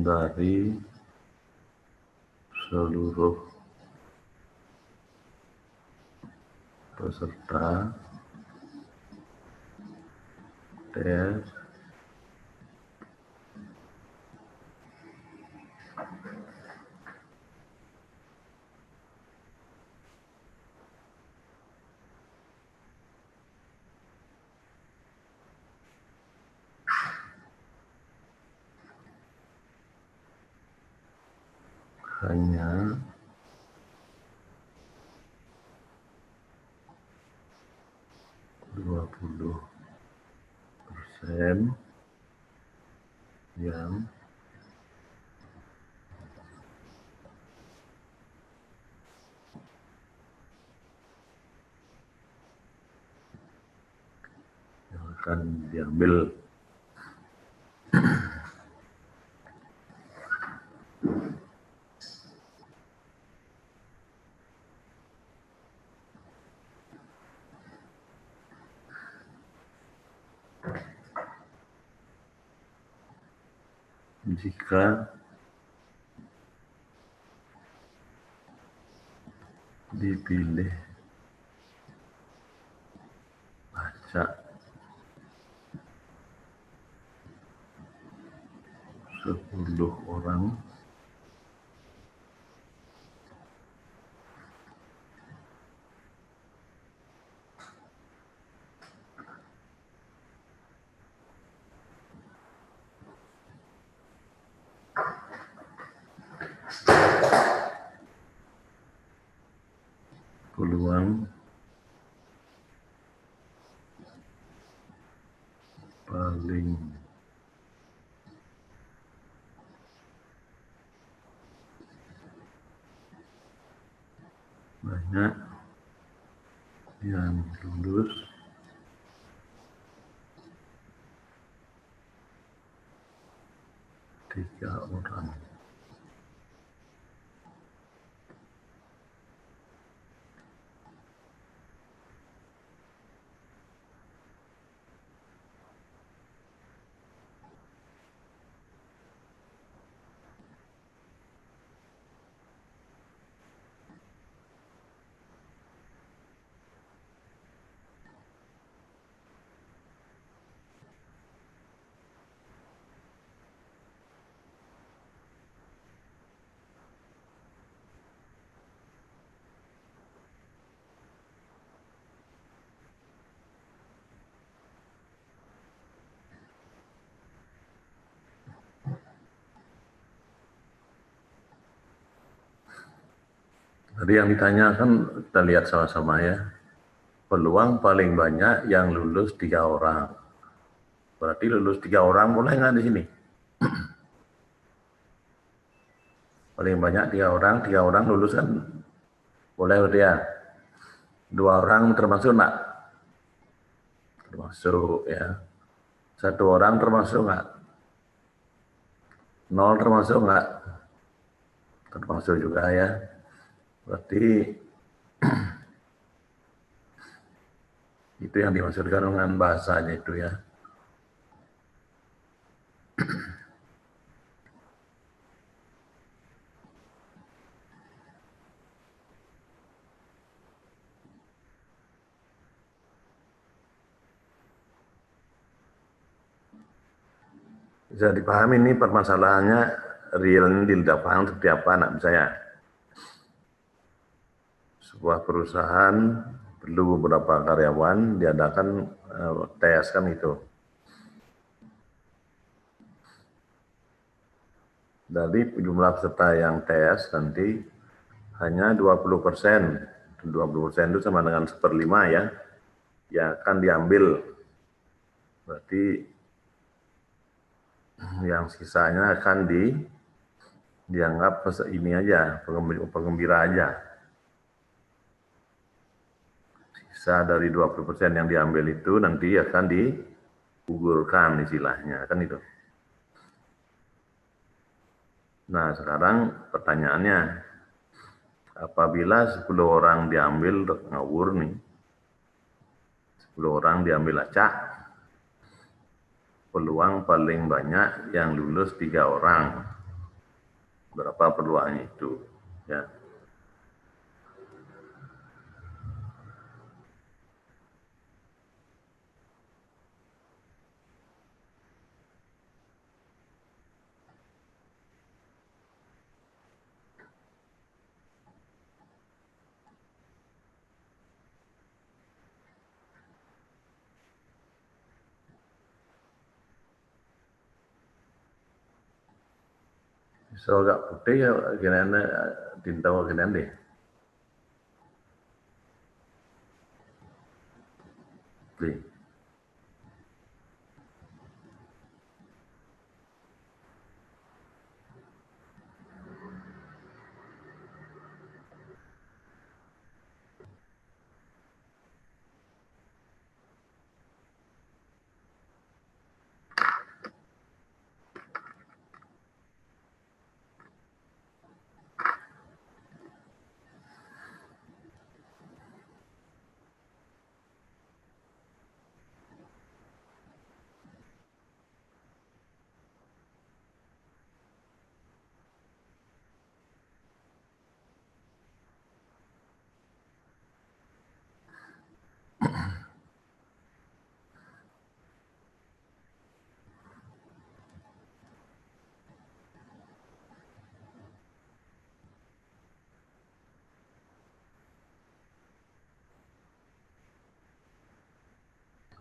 dari seluruh peserta tes hanya 20% yang akan diambil. Jika dipilih baca 10 orang, peluang paling banyak yang lulus tiga orang. Tadi yang ditanyakan kita lihat sama-sama ya. Peluang paling banyak yang lulus 3 orang. Berarti lulus 3 orang boleh nggak di sini? Paling banyak 3 orang lulus kan boleh berarti ya. 2 orang termasuk nggak? Termasuk ya. 1 orang termasuk nggak? 0 termasuk nggak? Termasuk juga ya. Berarti itu yang dimaksudkan dengan bahasanya itu ya. Bisa dipahami ini permasalahannya realnya di lapangan seperti apa anak saya. Sebuah perusahaan perlu beberapa karyawan diadakan tes kan itu. Dari jumlah peserta yang tes nanti hanya 20%. 20% itu sama dengan 1/5 ya, yang akan diambil. Berarti yang sisanya akan dianggap ini aja, penggembira aja. Sisa dari 20% yang diambil itu nanti akan digugurkan istilahnya, kan itu. Nah, sekarang pertanyaannya, apabila 10 orang diambil ngawur nih, 10 orang diambil acak, peluang paling banyak yang lulus 3 orang. berapa peluangnya itu, ya. So agak putih ya, gimana tintau gimana deh. Nih.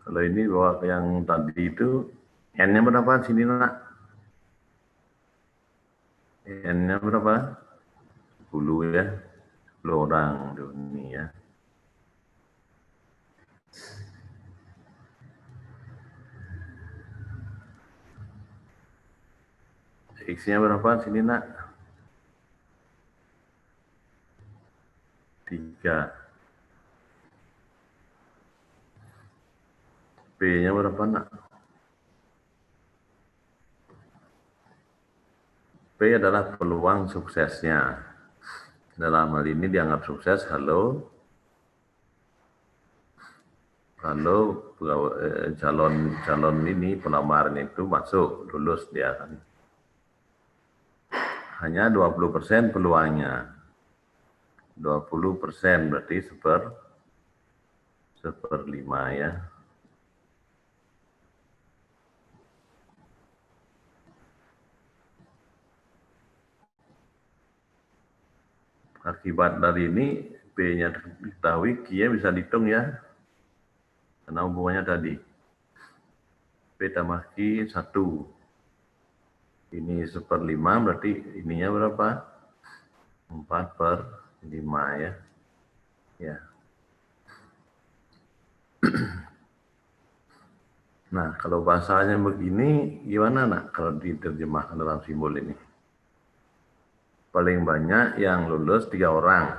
Kalau ini bahwa yang tadi itu N-nya berapa sini nak? N-nya berapa? 10 ya. 10 orang ini ya. X-nya berapa sini nak? 3. P-nya berapa nak? P adalah peluang suksesnya. Dalam hal ini dianggap sukses kalau calon ini pelamarnya itu masuk, lulus dia kan. Hanya 20% peluangnya. 20% berarti seperlima ya. Akibat dari ini P-nya diketahui, Q-nya bisa dihitung ya. Karena hubungannya tadi. P tambah Q 1. Ini seperlima berarti ininya berapa? 4/5 ya. Ya. Nah, kalau bahasanya begini, gimana nak kalau diterjemahkan dalam simbol ini? Paling banyak yang lulus 3 orang.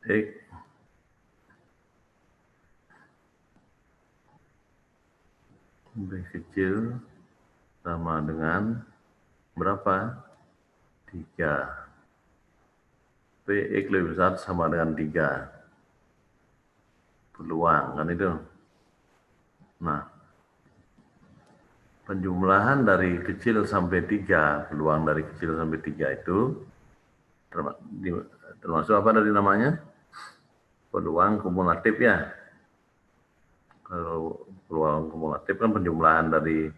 X lebih kecil sama dengan berapa? 3. Px lebih besar sama dengan 3. Peluang, kan itu. Nah, penjumlahan dari kecil sampai 3, peluang dari kecil sampai 3 itu, termasuk apa dari namanya? Peluang kumulatif ya. Kalau peluang kumulatif kan penjumlahan dari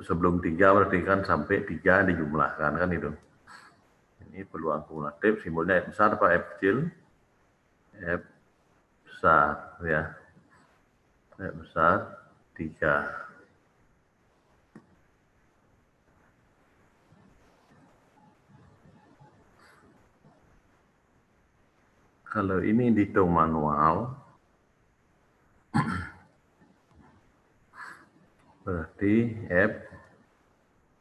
sebelum 3 berarti kan sampai 3 dijumlahkan kan itu. Ini peluang kumulatif, simbolnya F besar apa F kecil? F besar ya. F besar 3. Kalau ini dihitung manual, berarti F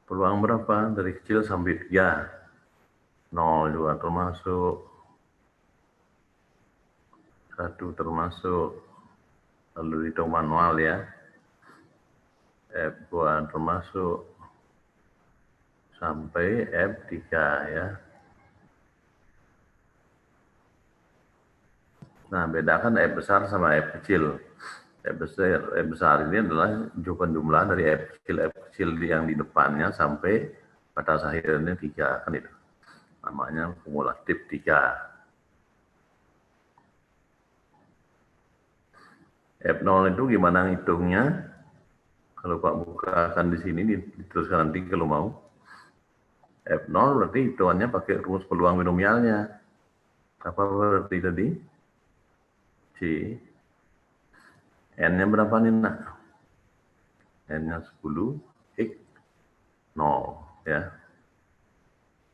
peluang berapa? Dari kecil sampai 3. 0 juga termasuk. 1 termasuk. Lalu dihitung manual ya. F2 termasuk. Sampai F3 ya. Nah, bedakan F besar sama F kecil. F besar ini adalah jumlah dari F kecil yang di depannya sampai batas akhirnya 3, kan itu. Namanya kumulatif 3. F0 itu gimana ngitungnya? Kalau Pak bukakan di sini, diteruskan nanti kalau mau. F0 berarti hitungannya pakai rumus peluang binomialnya. Apa berarti tadi? C. N-nya berapa nih, nak? N-nya 10, X 0, ya.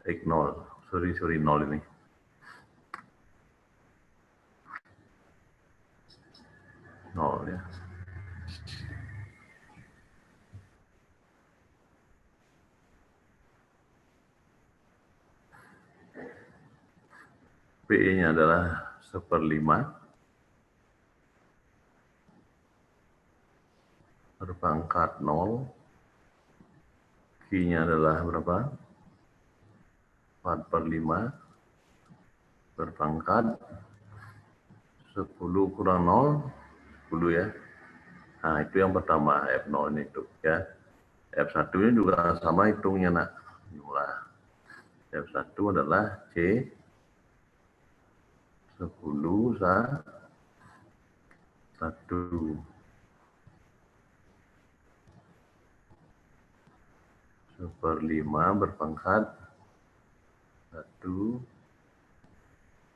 X 0, sorry 0 ini. Nol ya. PE-nya adalah 1/5 berpangkat 0. Q-nya adalah berapa? 4/5 berpangkat 10 kurang 0, 10 ya. Nah, itu yang pertama, F0 itu ya. F1-nya juga sama hitungnya, nak. Jumlah F1 adalah C 10 1 1/5 berpangkat 1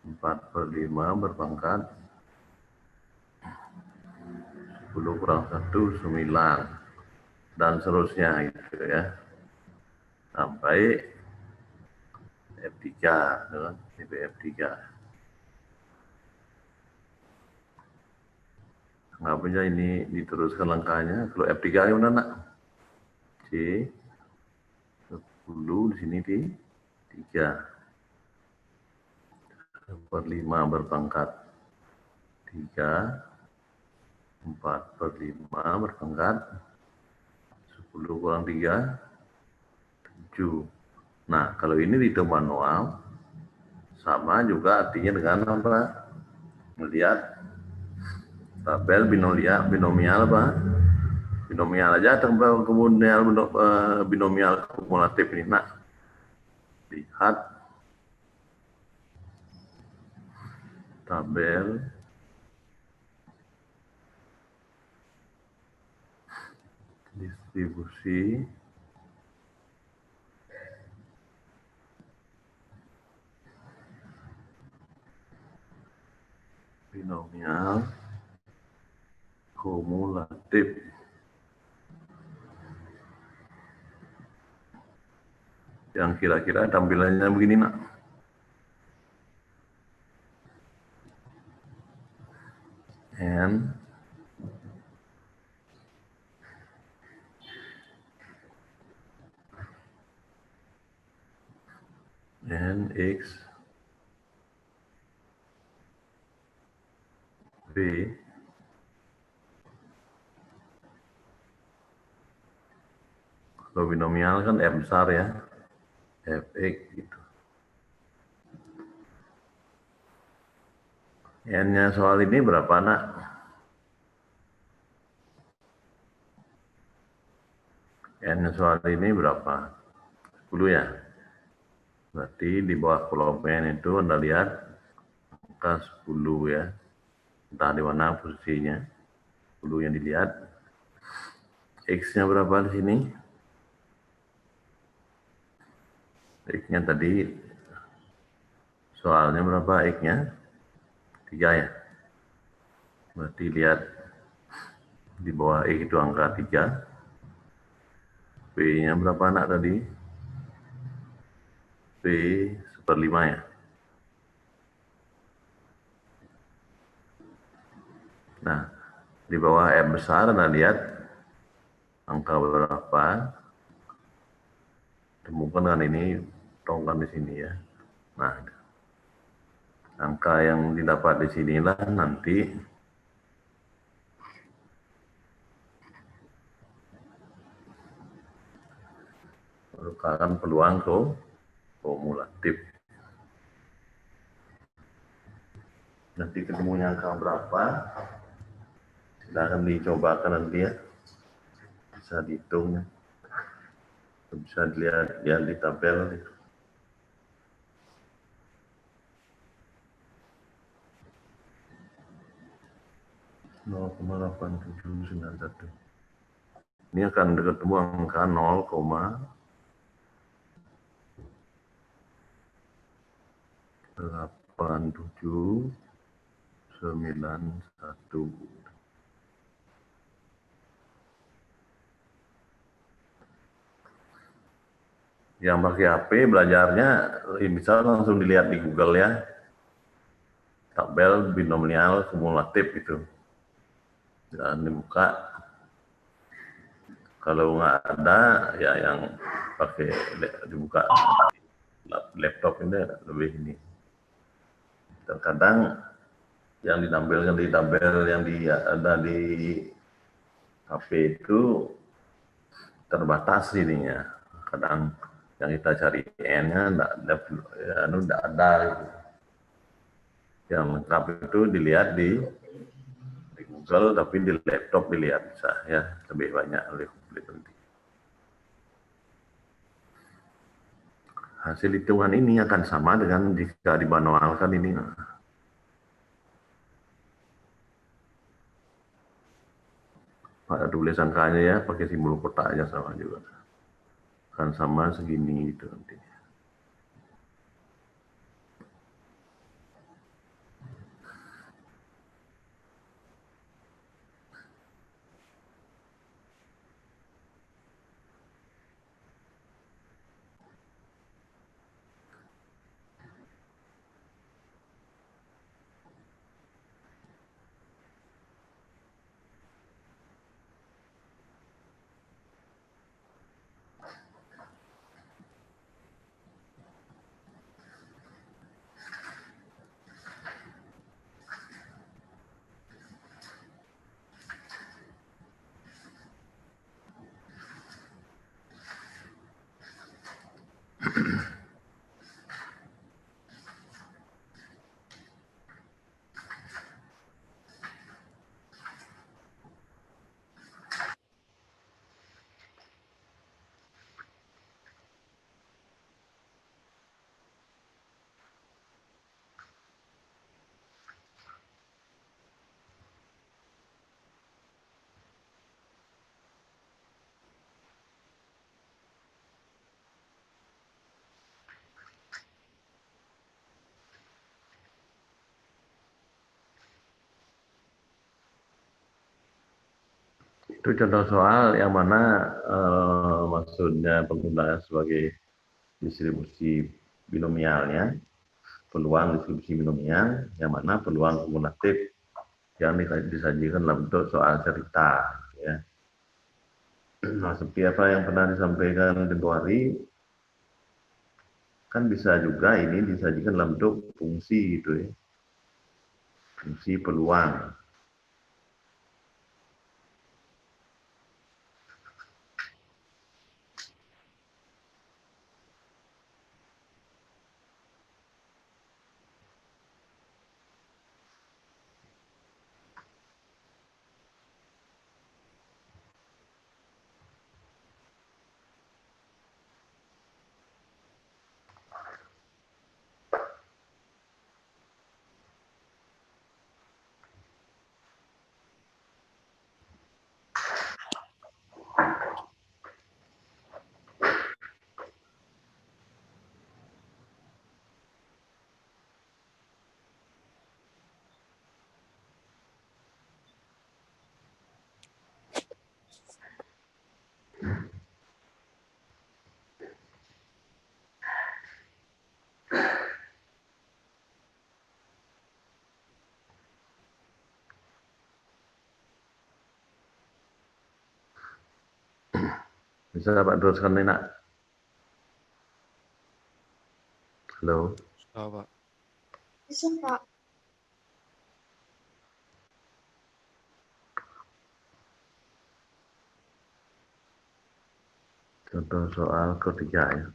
4/5 berpangkat 10 kurang 1, 9. Dan seterusnya gitu ya. Sampai F3, sampai F3. Kenapa ini diteruskan langkahnya? Kalau F3 gimana, nak? C 10 di sini di 3 1/5 berpangkat 3 4/5 berpangkat 10 kurang 3 7. Nah, kalau ini dihitung manual sama juga artinya dengan apa? Melihat tabel binomial apa? Binomial aja atau kemudian binomial kumulatif ini. Nah, lihat tabel distribusi binomial kumulatif. Yang kira-kira tampilannya begini, nak. N X B kalau binomial kan F besar ya, Fx gitu. N-nya soal ini berapa, nak? N-nya soal ini berapa? 10 ya. Berarti di bawah kolom N itu Anda lihat angka 10 ya. Entah di mana posisinya. 10 yang dilihat. X-nya berapa di sini? X-nya tadi soalnya berapa X-nya? 3 ya. Berarti lihat di bawah X itu angka 3. P-nya berapa, nak, tadi? P 1/5 ya. Nah, di bawah F besar Anda lihat angka berapa? Temukan kan ini, tongkan di sini ya. Nah, angka yang didapat di sinilah nanti merupakan peluang kumulatif. Nanti ketemunya angka berapa, silahkan dicobakan nanti ya, bisa dihitung, bisa dilihat ya di tabel. 0,8791. Ini akan ketemu angka 0,8791. Yang pakai HP belajarnya bisa langsung dilihat di Google ya, tabel binomial kumulatif itu, dan dibuka. Kalau nggak ada ya yang pakai dibuka laptop ini lebih ini. Terkadang yang ditampilkan di tabel yang ada di HP itu terbatas ininya. Kadang yang kita cari N-nya enggak ada gitu. Yang lengkap itu dilihat di Google, tapi di laptop dilihat bisa ya, lebih banyak, lebih penting. Hasil hitungan ini akan sama dengan jika dimanualkan ini. Pada tulis angkanya ya, pakai simbol kotak aja sama juga. Akan sama segini gitu nanti. Itu contoh soal yang mana maksudnya penggunaan sebagai distribusi binomialnya, peluang distribusi binomial, yang mana peluang kumulatif yang disajikan dalam bentuk soal cerita. Ya. Nah, seperti apa yang pernah disampaikan Tempo Hari, kan bisa juga ini disajikan dalam bentuk fungsi gitu ya, fungsi peluang. Bisa Pak teruskan nih, nak? Halo. Bisa, Pak. Bisa, Pak. Contoh soal ketiga ya.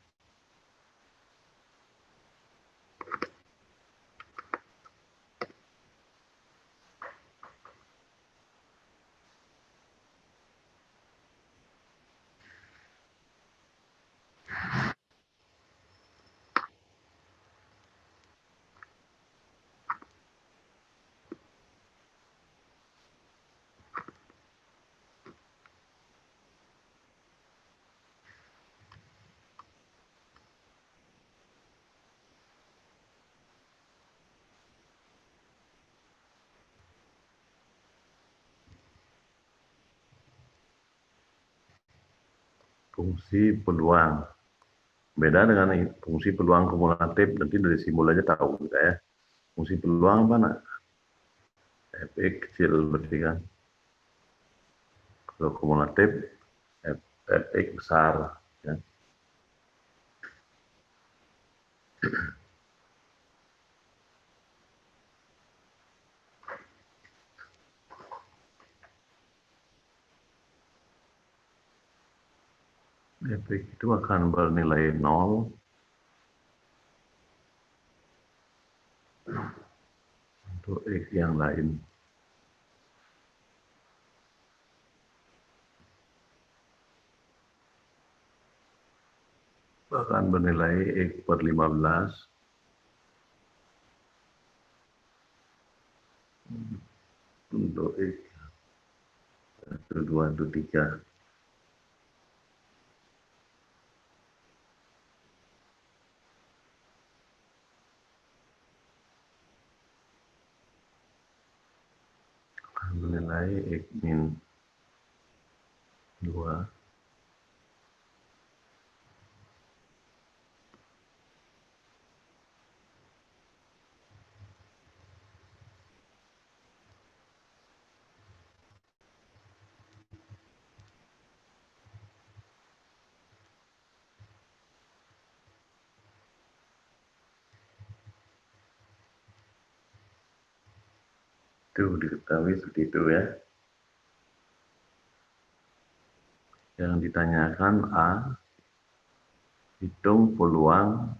fungsi peluang. Beda dengan fungsi peluang kumulatif, nanti dari simbol aja tahu kita ya. Fungsi peluang apa nak? Fx kecil berarti kan. Kalau kumulatif, Fx besar. Ya. Fx itu akan bernilai 0 untuk X yang lain. Akan bernilai X per 15 untuk X 1, 2, 3. Akan bernilai X min 2. Itu diketahui seperti itu ya. Yang ditanyakan A, hitung peluang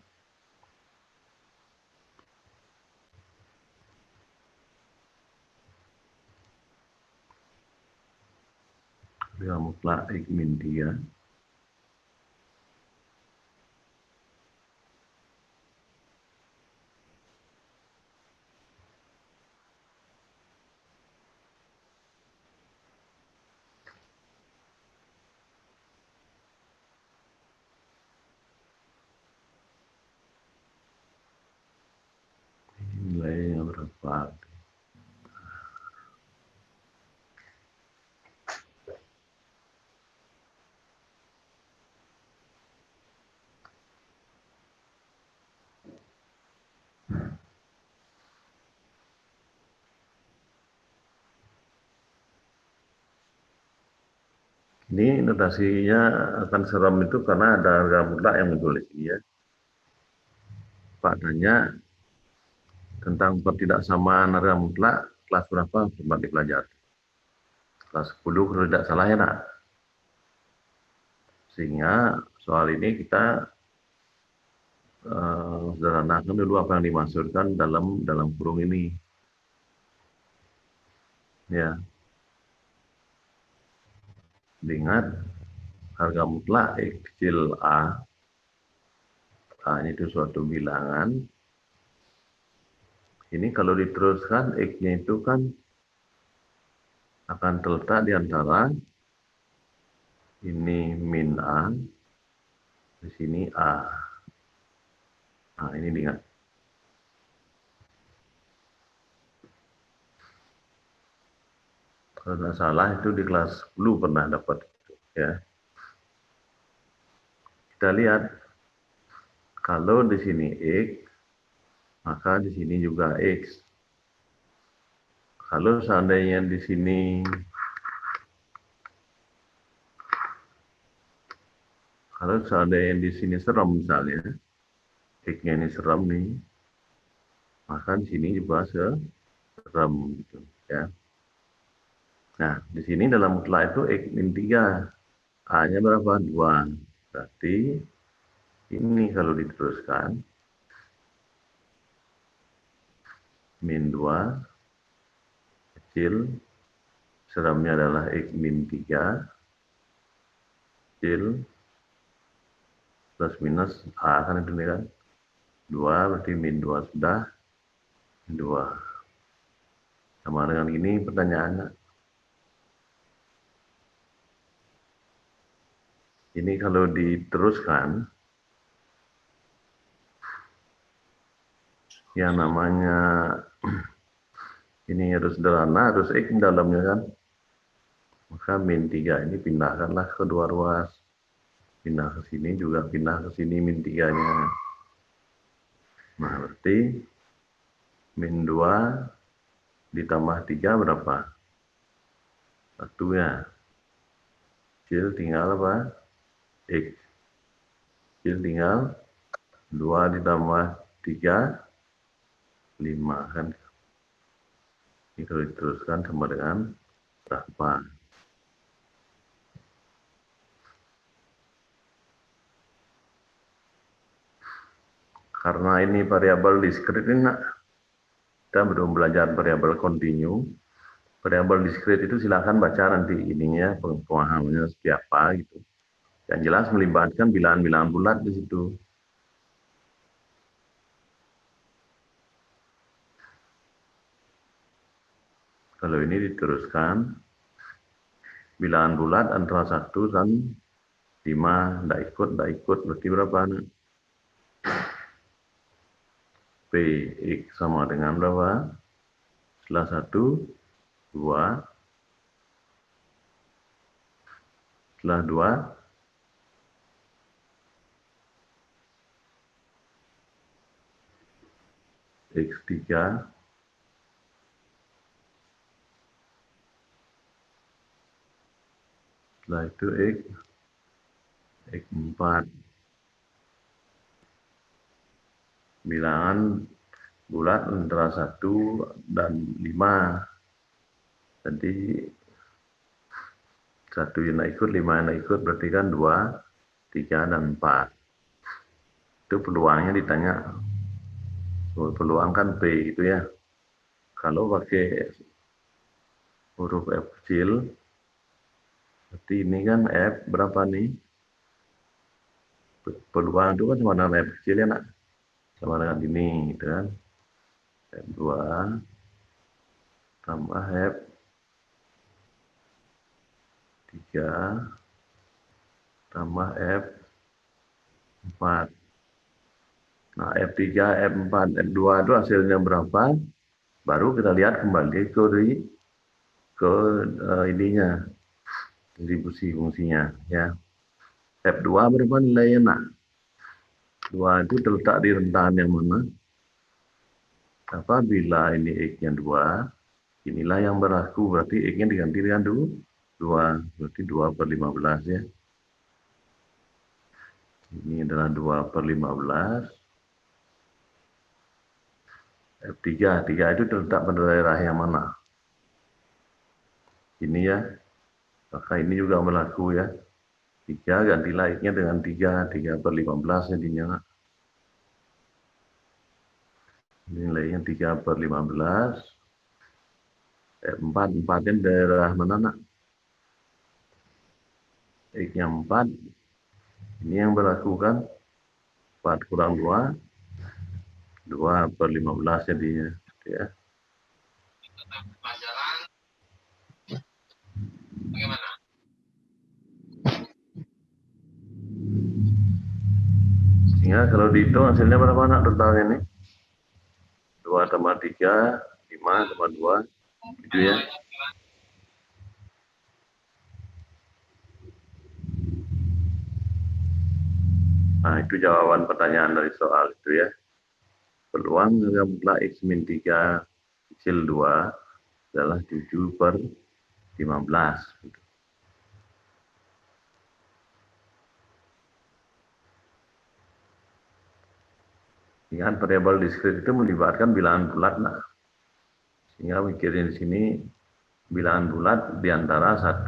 dengan mutlak X min 3 nilainya berapa? Ini notasinya akan seram itu karena ada harga mutlak yang muncul di sini ya. Pak tanya tentang ketidaksamaan harga mutlak kelas berapa sempat dipelajari? Kelas 10 kalau tidak salah ya nak. Sehingga soal ini kita sederhanakan dulu apa yang dimaksudkan dalam kurung ini. Ya. Ingat harga mutlak X kecil A itu suatu bilangan. Ini kalau diteruskan X-nya itu kan akan terletak di antara ini min A, di sini A. Nah, ini diingat. Kalau tidak salah itu di kelas 10 pernah dapat. Ya. Kita lihat, kalau di sini X, maka di sini juga X. Kalau seandainya di sini serem misalnya, X-nya ini serem nih, maka di sini juga serem gitu ya. Nah, di sini dalam mutlak itu X min 3, A-nya berapa? 2. Berarti ini kalau diteruskan min 2 kecil, seremnya adalah X min 3 kecil plus minus A kan itu nih kan 2 berarti min 2 sudah 2 sama dengan ini pertanyaannya. Ini kalau diteruskan yang namanya ini harus sederhana, harus X di dalamnya kan. Maka min 3 ini pindahkanlah ke dua ruas. Pindah ke sini juga pindah ke sini min 3-nya. Nah, berarti min 2 ditambah 3 berapa? 1 ya. Kecil tinggal apa? X. Kecil tinggal 2 ditambah 3, 5 kan. Ini kalau diteruskan sama dengan berapa? Karena ini variabel diskrit ini, kita belum belajar variabel kontinu. Variabel diskrit itu silakan baca nanti ininya, pemahamannya seperti apa gitu. Yang jelas melibatkan bilangan-bilangan bulat di situ. Kalau ini diteruskan, bilangan bulat antara 1 dan 5, tidak ikut, berarti berapa? Px sama dengan berapa? Setelah 1, 2. Setelah 2, X3. Setelah itu X4. Bilangan bulat antara 1 dan 5. Jadi 1 yang ikut, 5 yang ikut, berarti kan 2, 3, dan 4. Itu peluangnya ditanya. Peluang kan P gitu ya. Kalau pakai huruf F kecil, berarti ini kan F berapa nih? Peluang itu kan sama dengan F kecil ya nak? Sama dengan ini gitu kan. F2 tambah F3 tambah F4. Nah, F3, F4, F2 itu hasilnya berapa? Baru kita lihat kembali ke ininya, distribusi fungsinya ya. F2 berapa nilainya nak? 2 itu terletak di rentahan yang mana? Apabila ini X-nya 2, inilah yang berlaku, berarti X-nya diganti dengan 2, berarti 2/15 ya. Ini adalah 2/15. F3 itu terletak pada daerah yang mana? Ini ya, maka ini juga berlaku ya. 3 gantilah X-nya dengan 3/15 jadinya. Nilainya 3/15. F4, 4-nya daerah mana nak? X-nya 4. Ini yang berlaku kan? 4 kurang 2, 2/15 jadinya. Ya. Sehingga kalau dihitung hasilnya berapa nak totalnya nih? 2 tambah 3, 5 tambah 2, gitu ya. Nah, itu jawaban pertanyaan dari soal itu ya. Peluang mutlak X min 3 kecil 2 adalah 7/15. Gitu. Ingat variabel diskrit itu melibatkan bilangan bulat. Nah, sehingga mikirin di sini bilangan bulat di antara 1